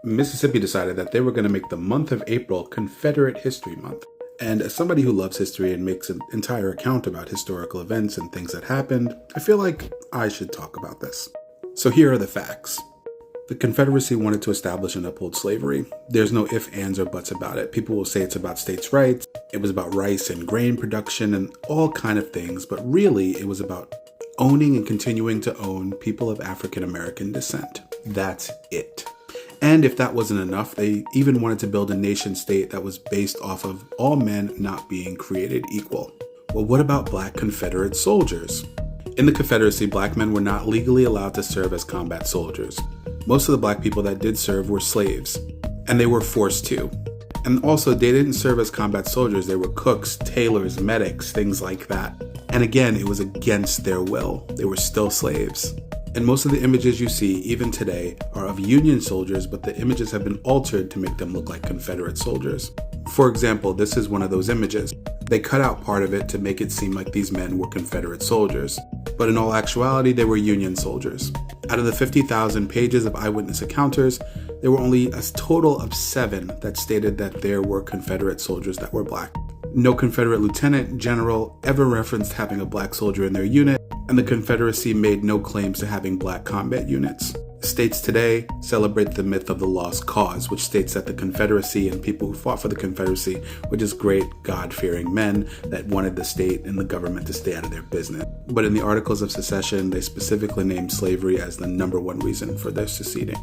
Mississippi decided that they were going to make the month of April Confederate History Month. And as somebody who loves history and makes an entire account about historical events and things that happened, I feel like I should talk about this. So here are the facts. The Confederacy wanted to establish and uphold slavery. There's no ifs, ands, or buts about it. People will say it's about states' rights, it was about rice and grain production and all kind of things, but really it was about owning and continuing to own people of African American descent. That's it. And if that wasn't enough, they even wanted to build a nation state that was based off of all men not being created equal. Well, what about Black Confederate soldiers? In the Confederacy, Black men were not legally allowed to serve as combat soldiers. Most of the Black people that did serve were slaves, and they were forced to. And also, they didn't serve as combat soldiers. They were cooks, tailors, medics, things like that. And again, it was against their will. They were still slaves. And most of the images you see, even today, are of Union soldiers, but the images have been altered to make them look like Confederate soldiers. For example, this is one of those images. They cut out part of it to make it seem like these men were Confederate soldiers, but in all actuality, they were Union soldiers. Out of the 50,000 pages of eyewitness encounters, there were only a total of 7 that stated that there were Confederate soldiers that were Black. No Confederate lieutenant, general ever referenced having a Black soldier in their unit, and the Confederacy made no claims to having Black combat units. States today celebrate the myth of the lost cause, which states that the Confederacy and people who fought for the Confederacy were just great, God-fearing men that wanted the state and the government to stay out of their business. But in the Articles of Secession, they specifically named slavery as the #1 reason for their seceding.